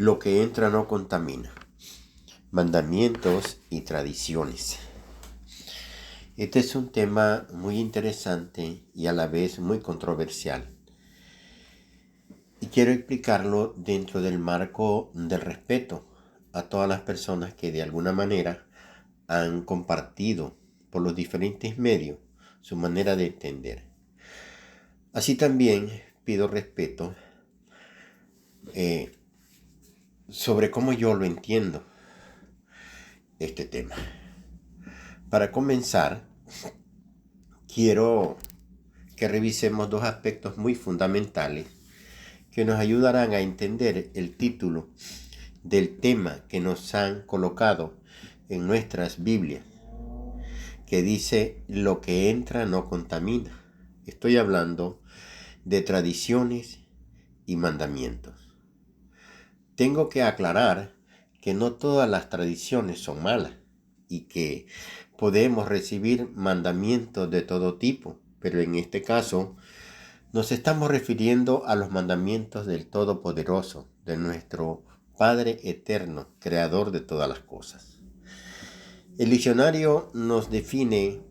Lo que entra no contamina. Mandamientos y tradiciones. Este es un tema muy interesante y a la vez muy controversial. Y quiero explicarlo dentro del marco del respeto a todas las personas que de alguna manera han compartido por los diferentes medios su manera de entender. Así también pido respeto sobre cómo yo lo entiendo este tema. Para comenzar, quiero que revisemos dos aspectos muy fundamentales que nos ayudarán a entender el título del tema que nos han colocado en nuestras Biblias, que dice: lo que entra no contamina. Estoy hablando de tradiciones y mandamientos. Tengo que aclarar que no todas las tradiciones son malas y que podemos recibir mandamientos de todo tipo, pero en este caso nos estamos refiriendo a los mandamientos del Todopoderoso, de nuestro Padre Eterno, Creador de todas las cosas. El diccionario nos define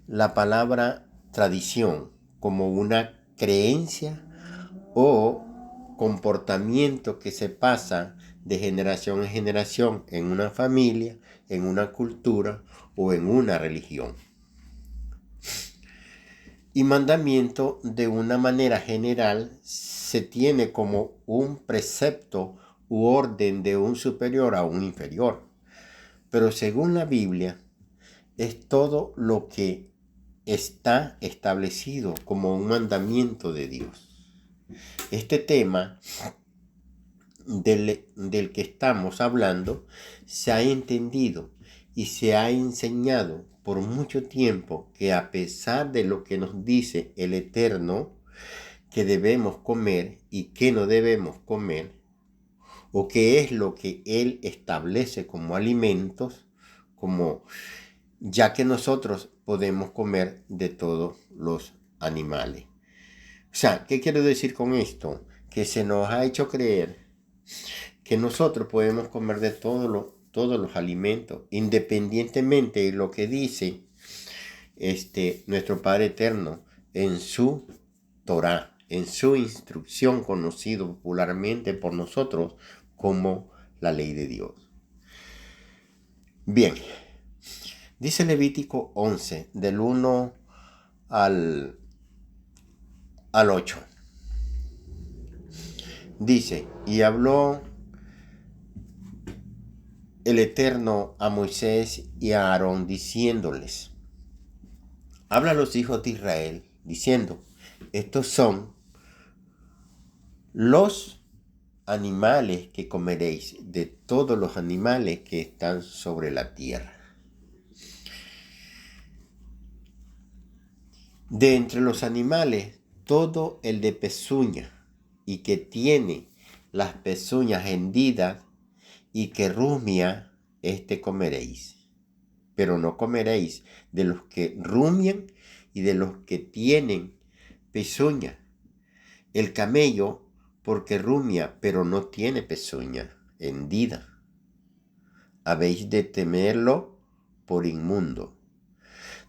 la palabra tradición como una creencia o comportamiento que se pasa de generación en generación en una familia, en una cultura o en una religión. Y mandamiento, de una manera general, se tiene como un precepto u orden de un superior a un inferior. Pero según la Biblia, es todo lo que está establecido como un mandamiento de Dios. Este tema del que estamos hablando se ha entendido y se ha enseñado por mucho tiempo que, a pesar de lo que nos dice el Eterno que debemos comer y que no debemos comer, o qué es lo que Él establece como alimentos, como ya que nosotros podemos comer de todos los animales. O sea, ¿qué quiero decir con esto? Que se nos ha hecho creer que nosotros podemos comer de todos los alimentos, independientemente de lo que dice nuestro Padre Eterno en su Torá, en su instrucción, conocido popularmente por nosotros como la ley de Dios. Bien, dice Levítico 11, del 1 al 8. Dice: y habló el Eterno a Moisés y a Aarón, diciéndoles: habla a los hijos de Israel, diciendo: estos son los animales que comeréis de todos los animales que están sobre la tierra. De entre los animales, todo el de pezuña y que tiene las pezuñas hendidas y que rumia, comeréis. Pero no comeréis de los que rumian y de los que tienen pezuña. El camello, porque rumia, pero no tiene pezuña hendida. Habéis de temerlo por inmundo.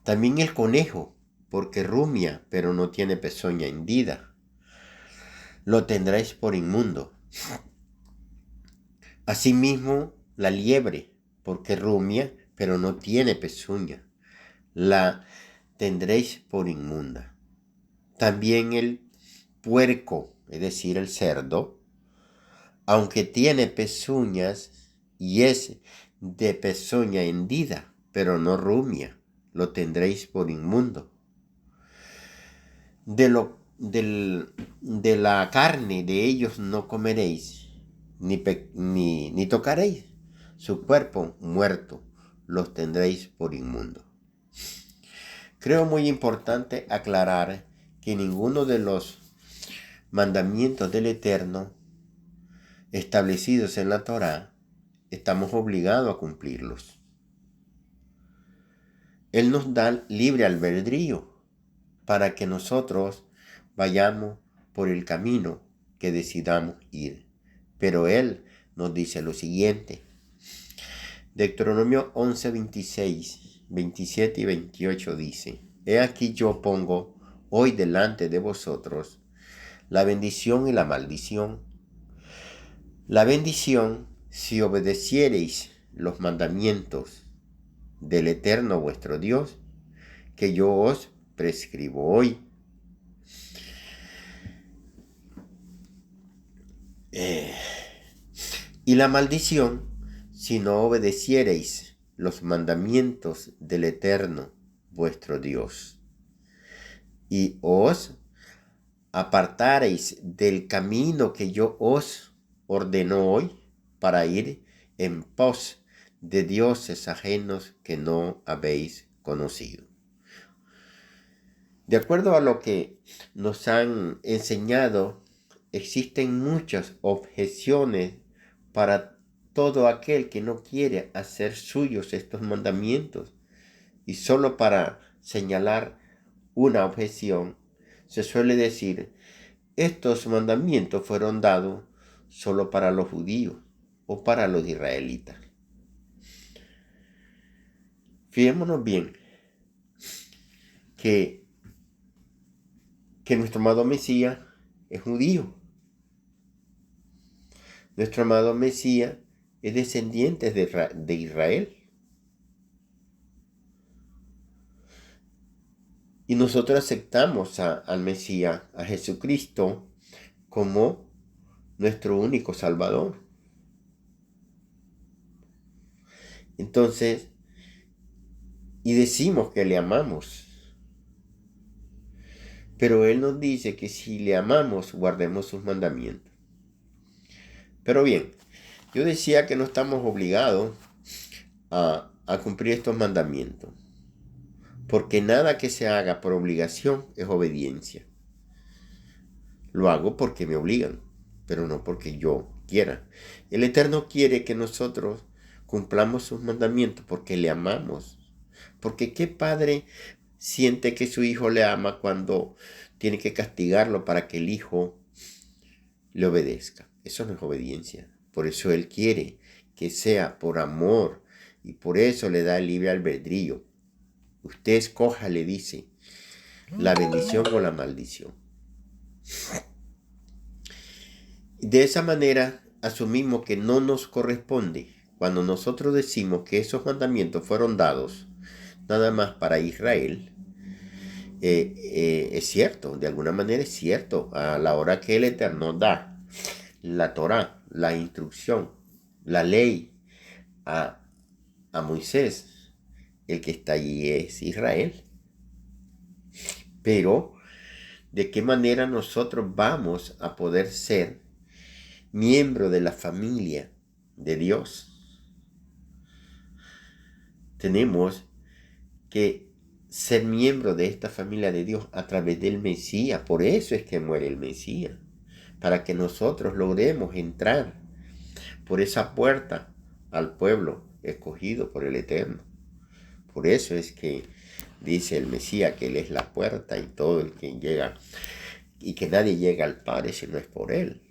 También el conejo, porque rumia, pero no tiene pezuña hendida. Lo tendréis por inmundo. Asimismo, la liebre, porque rumia, pero no tiene pezuña. La tendréis por inmunda. También el puerco, es decir, el cerdo, aunque tiene pezuñas y es de pezuña hendida, pero no rumia, lo tendréis por inmundo. De la carne de ellos no comeréis, ni tocaréis. Su cuerpo muerto los tendréis por inmundo. Creo muy importante aclarar que ninguno de los mandamientos del Eterno establecidos en la Torá estamos obligados a cumplirlos. Él nos da libre albedrío para que nosotros vayamos por el camino que decidamos ir. Pero Él nos dice lo siguiente. Deuteronomio 11, 26, 27 y 28 dice: He aquí yo pongo hoy delante de vosotros la bendición y la maldición. La bendición, si obedeciereis los mandamientos del Eterno vuestro Dios, que yo os prescribo hoy. Y la maldición, si no obedeciereis los mandamientos del Eterno vuestro Dios, y os apartareis del camino que yo os ordeno hoy para ir en pos de dioses ajenos que no habéis conocido. De acuerdo a lo que nos han enseñado, existen muchas objeciones para todo aquel que no quiere hacer suyos estos mandamientos. Y solo para señalar una objeción, se suele decir: estos mandamientos fueron dados solo para los judíos o para los israelitas. Fijémonos bien que nuestro amado Mesías es judío. Nuestro amado Mesías es descendiente de Israel. Y nosotros aceptamos al Mesías, a Jesucristo, como nuestro único Salvador. Entonces, y decimos que le amamos. Pero Él nos dice que si le amamos, guardemos sus mandamientos. Pero bien, yo decía que no estamos obligados a cumplir estos mandamientos, porque nada que se haga por obligación es obediencia. Lo hago porque me obligan, pero no porque yo quiera. El Eterno quiere que nosotros cumplamos sus mandamientos porque le amamos. Porque ¿qué padre siente que su hijo le ama cuando tiene que castigarlo para que el hijo le obedezca? Eso no es obediencia. Por eso Él quiere que sea por amor y por eso le da el libre albedrío. Usted escoja, le dice, la bendición o la maldición. De esa manera asumimos que no nos corresponde cuando nosotros decimos que esos mandamientos fueron dados nada más para Israel. Es cierto, de alguna manera es cierto, a la hora que el Eterno da la Torá, la instrucción, la ley a Moisés, el que está allí es Israel. Pero, ¿de qué manera nosotros vamos a poder ser miembro de la familia de Dios? Tenemos que ser miembro de esta familia de Dios a través del Mesías. Por eso es que muere el Mesías, para que nosotros logremos entrar por esa puerta al pueblo escogido por el Eterno. Por eso es que dice el Mesías que Él es la puerta y todo el que llega, y que nadie llega al Padre si no es por Él.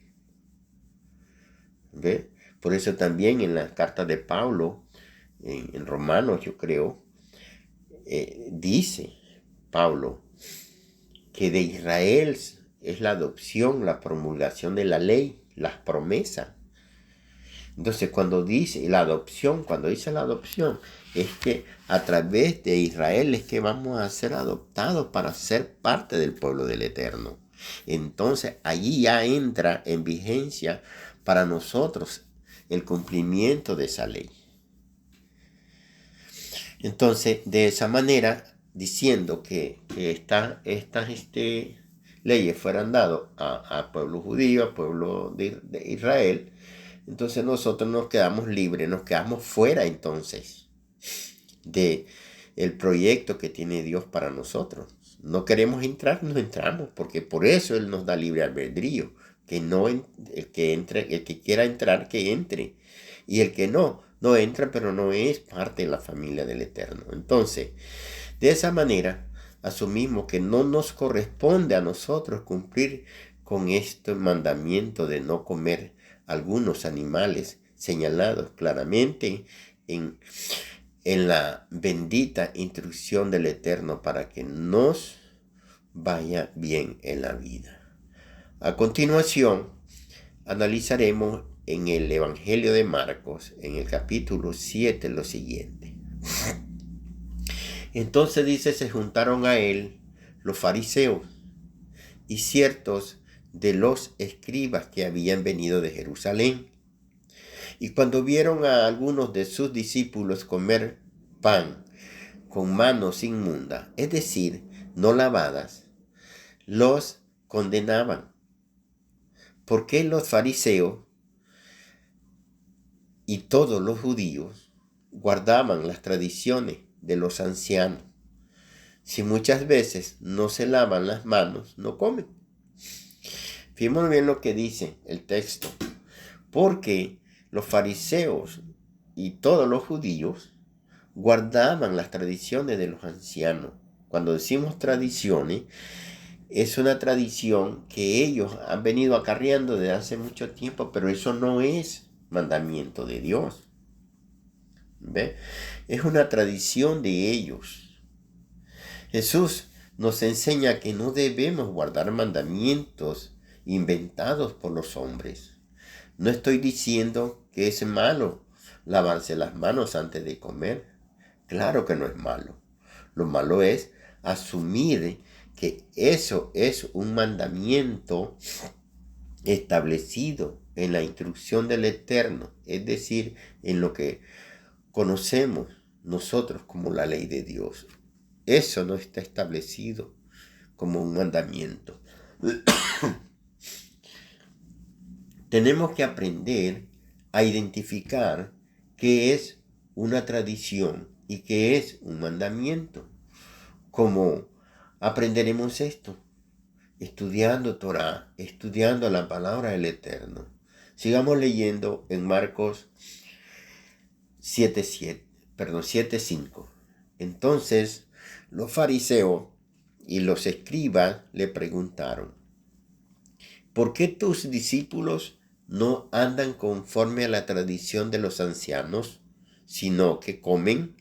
¿Ve? Por eso también en las cartas de Pablo, en Romanos yo creo, dice Pablo que de Israel es la adopción, la promulgación de la ley, las promesas. Entonces cuando dice la adopción, es que a través de Israel es que vamos a ser adoptados para ser parte del pueblo del Eterno. Entonces allí ya entra en vigencia para nosotros el cumplimiento de esa ley. Entonces, de esa manera, diciendo que estas leyes fueran dadas a pueblo judío, a pueblo de Israel, entonces nosotros nos quedamos libres, nos quedamos fuera entonces de el proyecto que tiene Dios para nosotros. No queremos entrar, no entramos, porque por eso Él nos da libre albedrío. El que quiera entrar, que entre. Y el que no entra, pero no es parte de la familia del Eterno. Entonces, de esa manera, asumimos que no nos corresponde a nosotros cumplir con este mandamiento de no comer algunos animales señalados claramente en la bendita instrucción del Eterno para que nos vaya bien en la vida. A continuación, analizaremos en el Evangelio de Marcos, en el capítulo 7, lo siguiente. Entonces dice, se juntaron a él los fariseos y ciertos de los escribas que habían venido de Jerusalén. Y cuando vieron a algunos de sus discípulos comer pan con manos inmundas, es decir, no lavadas, los condenaban. Porque los fariseos y todos los judíos guardaban las tradiciones de los ancianos. Si muchas veces no se lavan las manos, no comen. Fíjense bien lo que dice el texto. Porque los fariseos y todos los judíos guardaban las tradiciones de los ancianos. Cuando decimos tradiciones, es una tradición que ellos han venido acarreando desde hace mucho tiempo, pero eso no es mandamiento de Dios. ¿Ve? Es una tradición de ellos. Jesús nos enseña que no debemos guardar mandamientos inventados por los hombres. No estoy diciendo que es malo lavarse las manos antes de comer. Claro que no es malo. Lo malo es asumir que eso es un mandamiento establecido en la instrucción del Eterno, es decir, en lo que conocemos nosotros como la ley de Dios. Eso no está establecido como un mandamiento. Tenemos que aprender a identificar qué es una tradición y qué es un mandamiento. ¿Cómo aprenderemos esto? Estudiando Torah, estudiando la palabra del Eterno. Sigamos leyendo en Marcos 7:5. Entonces los fariseos y los escribas le preguntaron, ¿por qué tus discípulos no andan conforme a la tradición de los ancianos, sino que comen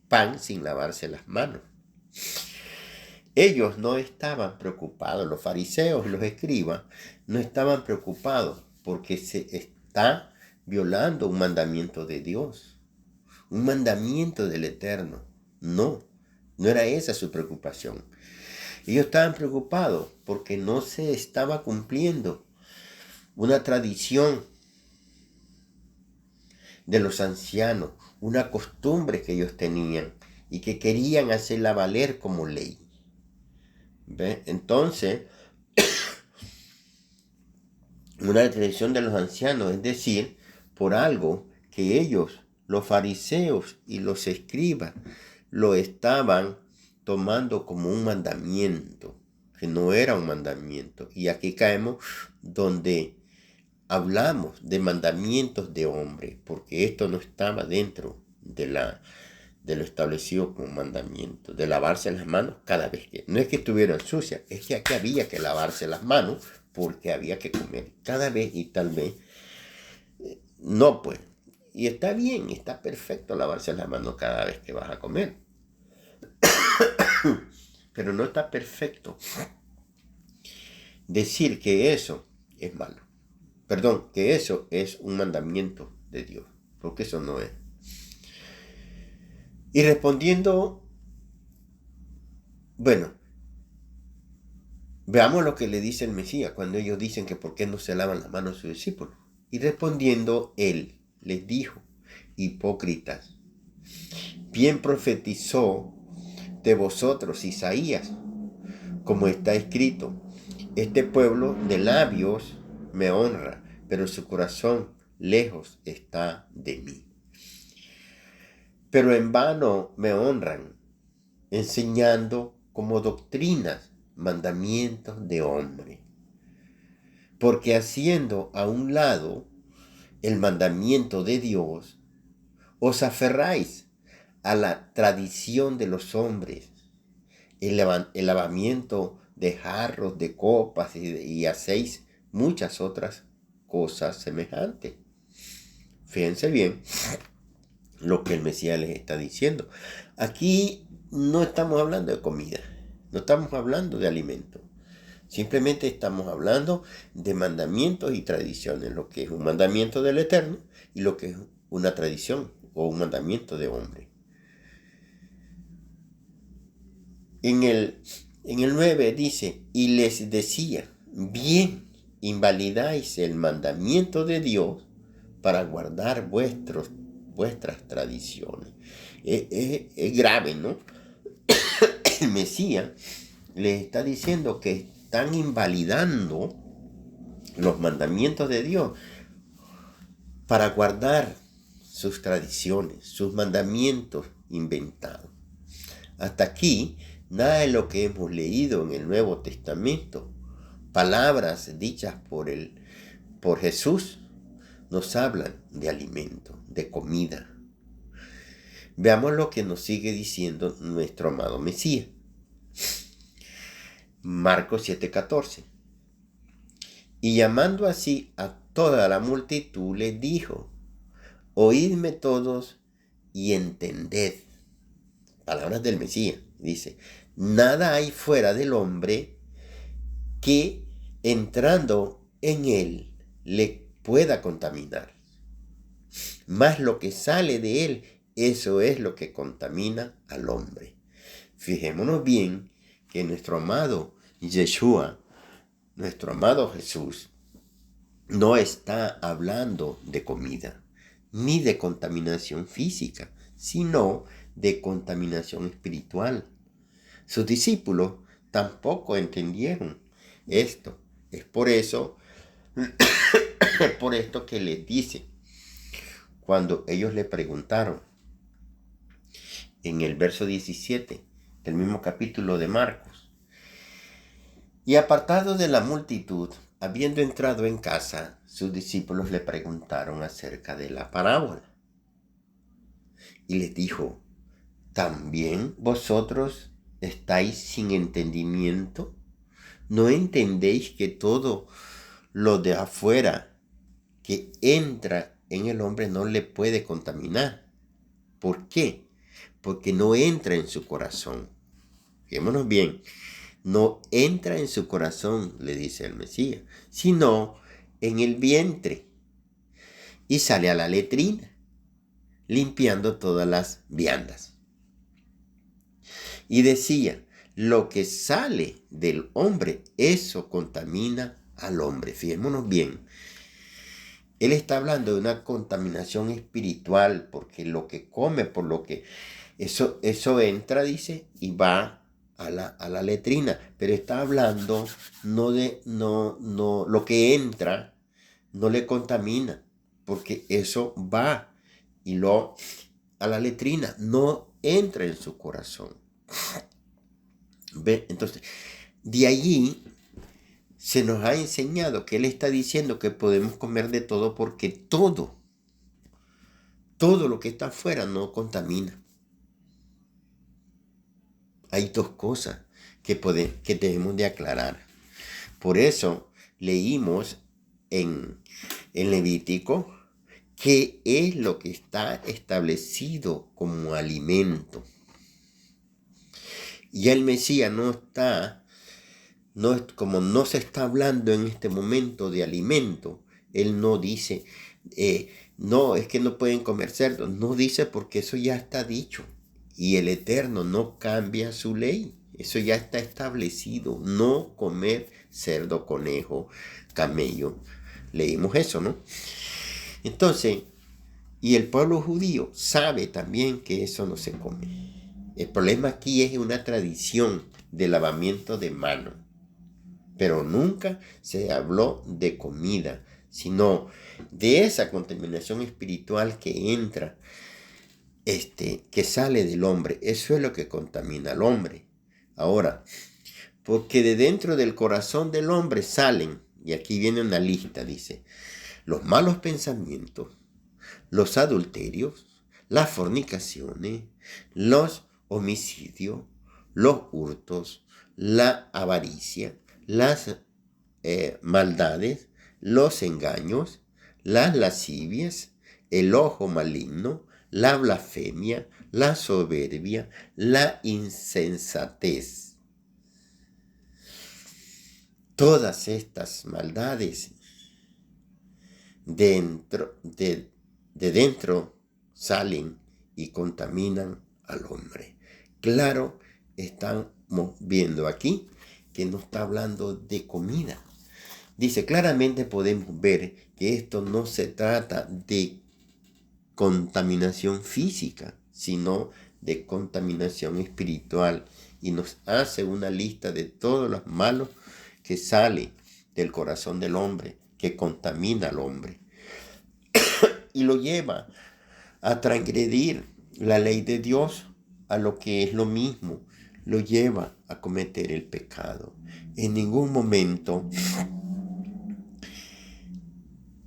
pan sin lavarse las manos? Ellos no estaban preocupados, los fariseos y los escribas no estaban preocupados porque se está violando un mandamiento de Dios, un mandamiento del Eterno. No era esa su preocupación. Ellos estaban preocupados porque no se estaba cumpliendo una tradición de los ancianos, una costumbre que ellos tenían y que querían hacerla valer como ley. ¿Ve? Entonces, una tradición de los ancianos, es decir, por algo que ellos, los fariseos y los escribas, lo estaban tomando como un mandamiento, que no era un mandamiento. Y aquí caemos donde hablamos de mandamientos de hombre, porque esto no estaba dentro de lo establecido como mandamiento, de lavarse las manos cada vez que, no es que estuvieran sucias, es que aquí había que lavarse las manos porque había que comer cada vez y tal vez no, pues. Y está bien, está perfecto lavarse las manos cada vez que vas a comer. Pero no está perfecto decir que eso es malo. Perdón, que eso es un mandamiento de Dios, porque eso no es. Y respondiendo, bueno, veamos lo que le dice el Mesías cuando ellos dicen que por qué no se lavan las manos sus discípulos. Y respondiendo él les dijo, hipócritas, bien profetizó de vosotros Isaías, como está escrito, este pueblo de labios me honra, pero su corazón lejos está de mí. Pero en vano me honran, enseñando como doctrinas mandamientos de hombre. Porque haciendo a un lado el mandamiento de Dios, os aferráis a la tradición de los hombres, el lavamiento de jarros, de copas y hacéis muchas otras cosas semejantes. Fíjense bien lo que el Mesías les está diciendo. Aquí no estamos hablando de comida, no estamos hablando de alimento. Simplemente estamos hablando de mandamientos y tradiciones, lo que es un mandamiento del Eterno y lo que es una tradición o un mandamiento de hombre. En el 9 dice, y les decía, bien, invalidáis el mandamiento de Dios para guardar vuestras tradiciones. Es grave, ¿no? El Mesías les está diciendo que están invalidando los mandamientos de Dios para guardar sus tradiciones, sus mandamientos inventados. Hasta aquí, nada de lo que hemos leído en el Nuevo Testamento, palabras dichas por Jesús, nos hablan de alimento, de comida. Veamos lo que nos sigue diciendo nuestro amado Mesías. Marcos 7:14. Y llamando así a toda la multitud, les dijo, oídme todos y entended. Palabras del Mesías. Dice, nada hay fuera del hombre que entrando en él le pueda contaminar. Mas lo que sale de él, eso es lo que contamina al hombre. Fijémonos bien que nuestro amado Yeshua, nuestro amado Jesús, no está hablando de comida, ni de contaminación física, sino de contaminación espiritual. Sus discípulos tampoco entendieron esto. Es por esto que les dice, cuando ellos le preguntaron, en el verso 17 del mismo capítulo de Marcos, y apartado de la multitud, habiendo entrado en casa, sus discípulos le preguntaron acerca de la parábola. Y les dijo, ¿también vosotros estáis sin entendimiento? ¿No entendéis que todo lo de afuera que entra en el hombre no le puede contaminar? ¿Por qué? Porque no entra en su corazón. Fijémonos bien, no entra en su corazón, le dice el Mesías, sino en el vientre y sale a la letrina, limpiando todas las viandas. Y decía, lo que sale del hombre, eso contamina al hombre. Fijémonos bien. Él está hablando de una contaminación espiritual, porque lo que come, por lo que eso entra, dice, y va a la letrina. Pero está hablando no lo que entra no le contamina, porque eso va a la letrina, no entra en su corazón. ¿Ve? Entonces, de allí se nos ha enseñado que Él está diciendo que podemos comer de todo porque todo lo que está afuera no contamina. Hay dos cosas que debemos de aclarar. Por eso leímos en Levítico qué es lo que está establecido como alimento. Y el Mesías como no se está hablando en este momento de alimento, Él no dice, no, es que no pueden comer cerdo. No dice porque eso ya está dicho. Y el Eterno no cambia su ley. Eso ya está establecido. No comer cerdo, conejo, camello. Leímos eso, ¿no? Entonces, y el pueblo judío sabe también que eso no se come. El problema aquí es una tradición de lavamiento de mano. Pero nunca se habló de comida, sino de esa contaminación espiritual que entra, que sale del hombre. Eso es lo que contamina al hombre. Ahora, porque de dentro del corazón del hombre salen, y aquí viene una lista, dice, los malos pensamientos, los adulterios, las fornicaciones, los homicidios, los hurtos, la avaricia, las maldades, los engaños, las lascivias, el ojo maligno, la blasfemia, la soberbia, la insensatez. Todas estas maldades de dentro salen y contaminan al hombre. Claro, estamos viendo aquí que no está hablando de comida. Dice, claramente podemos ver que esto no se trata de contaminación física, sino de contaminación espiritual. Y nos hace una lista de todos los malos que sale del corazón del hombre, que contamina al hombre. Y lo lleva a transgredir la ley de Dios, a lo que es lo mismo, lo lleva a cometer el pecado. En ningún momento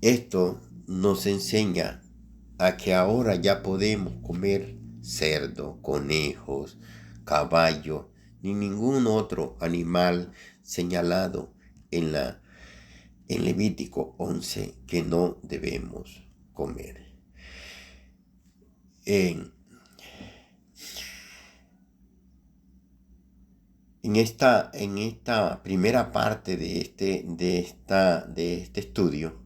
esto nos enseña a que ahora ya podemos comer cerdo, conejos, caballo, ni ningún otro animal señalado en Levítico 11 que no debemos comer. En esta primera parte de este estudio,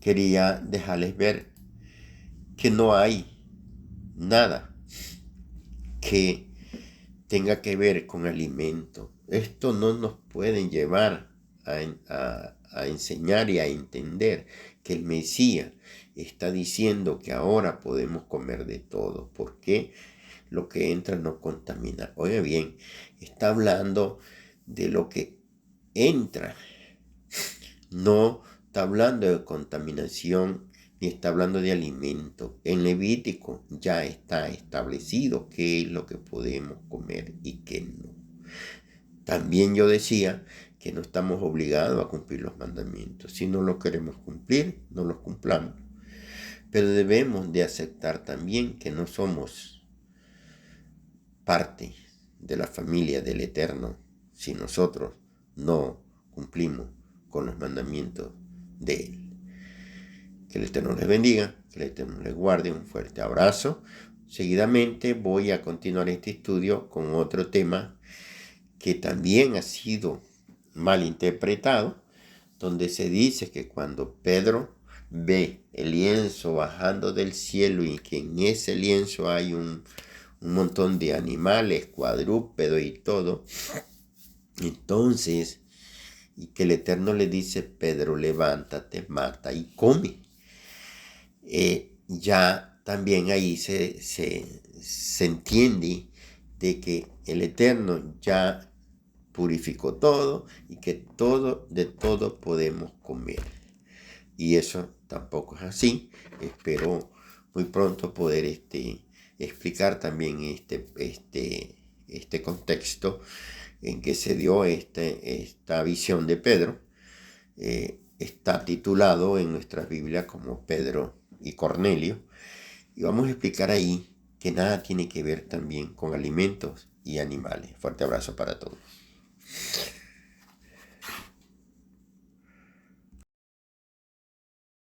quería dejarles ver que no hay nada que tenga que ver con alimento. Esto no nos puede llevar a enseñar y a entender que el Mesías está diciendo que ahora podemos comer de todo, porque lo que entra no contamina. Oye bien, está hablando de lo que entra, no está hablando de contaminación ni está hablando de alimento. En Levítico ya está establecido qué es lo que podemos comer y qué no. También yo decía que no estamos obligados a cumplir los mandamientos. Si no los queremos cumplir, no los cumplamos. Pero debemos de aceptar también que no somos parte de la familia del Eterno si nosotros no cumplimos con los mandamientos de Él. Que el Eterno les bendiga, que el Eterno les guarde. Un fuerte abrazo. Seguidamente voy a continuar este estudio con otro tema que también ha sido mal interpretado, donde se dice que cuando Pedro ve el lienzo bajando del cielo y que en ese lienzo hay un montón de animales, cuadrúpedos y todo, entonces, y que el Eterno le dice, Pedro, levántate, mata y come. Ya también ahí se entiende de que el Eterno ya purificó todo y que de todo podemos comer. Y eso tampoco es así. Espero muy pronto poder explicar también este contexto en que se dio esta visión de Pedro. Está titulado en nuestra Biblia como Pedro y Cornelio. Y vamos a explicar ahí que nada tiene que ver también con alimentos y animales. Fuerte abrazo para todos.